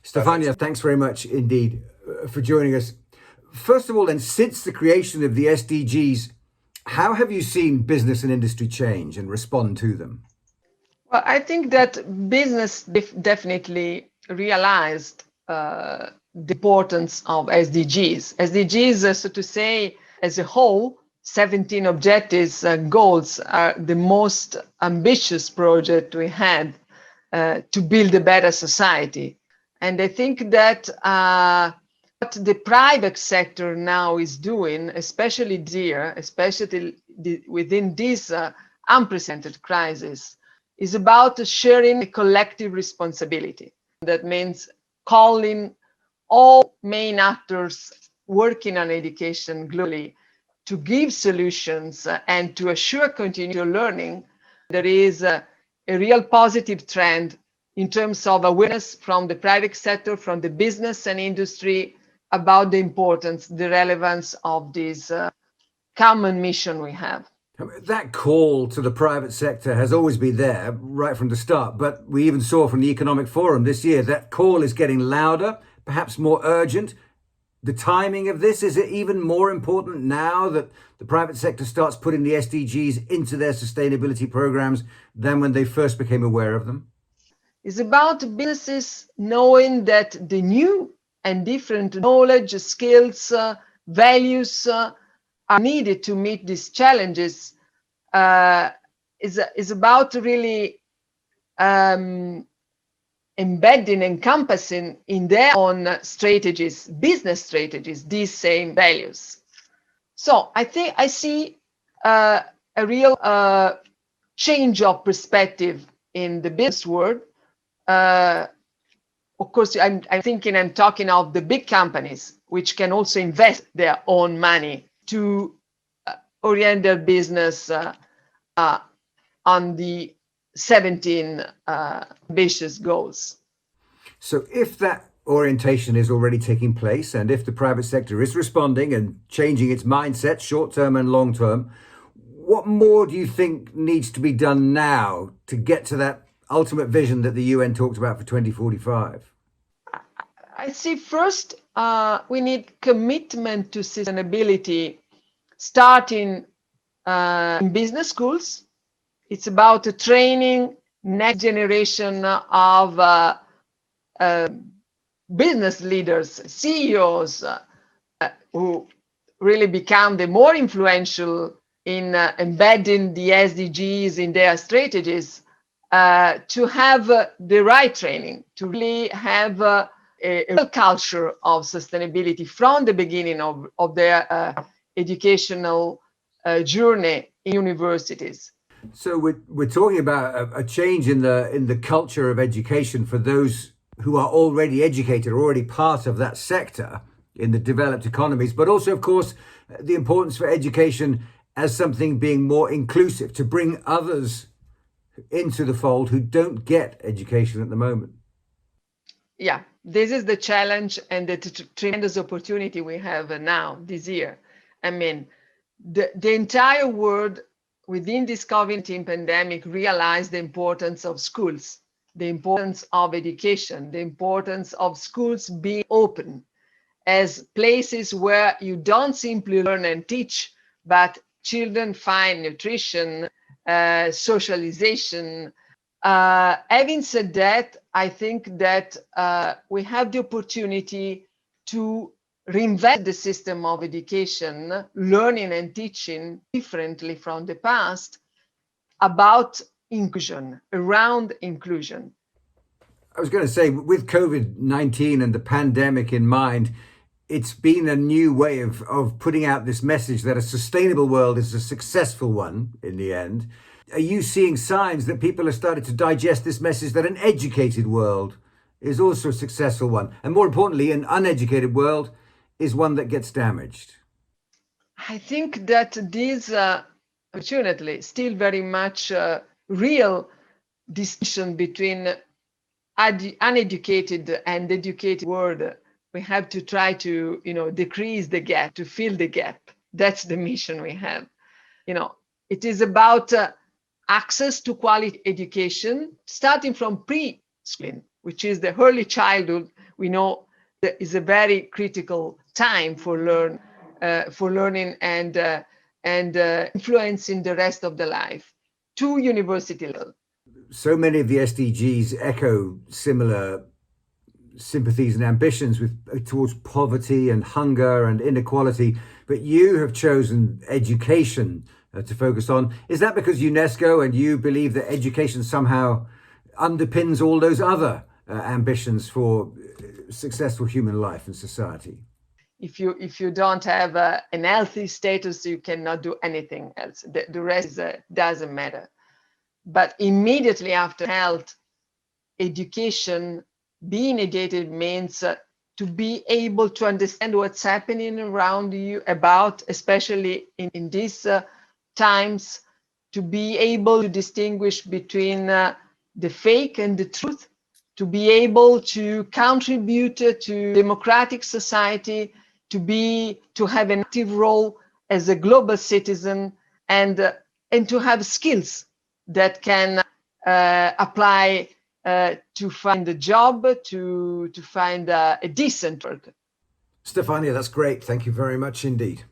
Stefania, thanks very much indeed for joining us. First of all, then, since the creation of the SDGs, how have you seen business and industry change and respond to them? Well, I think that business definitely realized the importance of SDGs. SDGs, so to say, as a whole, 17 objectives and goals are the most ambitious project we had to build a better society. And I think that what the private sector now is doing, especially here, especially within this unprecedented crisis, is about sharing a collective responsibility. That means calling all main actors working on education globally to give solutions and to assure continual learning. There is a real positive trend in terms of awareness from the private sector, from the business and industry about the importance, the relevance of this common mission we have. That call to the private sector has always been there right from the start, but we even saw from the Economic Forum this year that call is getting louder, perhaps more urgent. The timing of this, is it even more important now that the private sector starts putting the SDGs into their sustainability programs than when they first became aware of them? It's about businesses knowing that the new and different knowledge, skills, values are needed to meet these challenges. Is about really embedding, encompassing in their own strategies, business strategies, these same values. So I think I see a real change of perspective in the business world. Of course, I'm talking of the big companies, which can also invest their own money to orient their business on the 17 ambitious goals. So if that orientation is already taking place, and if the private sector is responding and changing its mindset, short-term and long-term, what more do you think needs to be done now to get to that ultimate vision that the UN talked about for 2045? I see first, we need commitment to sustainability starting in business schools. It's about training next generation of business leaders, CEOs, who really become the more influential in embedding the SDGs in their strategies, to have the right training, to really have a real culture of sustainability from the beginning of their educational journey in universities. So we're talking about a change in the culture of education for those who are already educated, already part of that sector in the developed economies, but also, of course, the importance for education as something being more inclusive, to bring others into the fold who don't get education at the moment. Yeah, this is the challenge and the tremendous opportunity we have now this year. I mean, the entire world within this COVID-19 pandemic realized the importance of schools, the importance of education, the importance of schools being open as places where you don't simply learn and teach, but children find nutrition, socialization. Having said that, I think that we have the opportunity to reinvent the system of education, learning and teaching differently from the past, about inclusion, around inclusion. I was going to say, with COVID-19 and the pandemic in mind, it's been a new way of putting out this message that a sustainable world is a successful one in the end. Are you seeing signs that people have started to digest this message that an educated world is also a successful one? And more importantly, an uneducated world is one that gets damaged? I think that this, unfortunately, still very much real distinction between uneducated and educated world. We have to try to, decrease the gap, to fill the gap. That's the mission we have. It is about access to quality education, starting from pre-schooling, which is the early childhood, we know that is a very critical time for learning and influencing the rest of the life to university level. So many of the SDGs echo similar sympathies and ambitions towards poverty and hunger and inequality, but you have chosen education to focus on. Is that because UNESCO and you believe that education somehow underpins all those other ambitions for successful human life and society? If you don't have an healthy status, you cannot do anything else. The rest doesn't matter. But immediately after health, education, being educated means to be able to understand what's happening around you, especially in these times, to be able to distinguish between the fake and the truth, to be able to contribute to democratic society, to have an active role as a global citizen, and to have skills that can apply to find a job, to find a decent work. Stefania, that's great. Thank you very much indeed.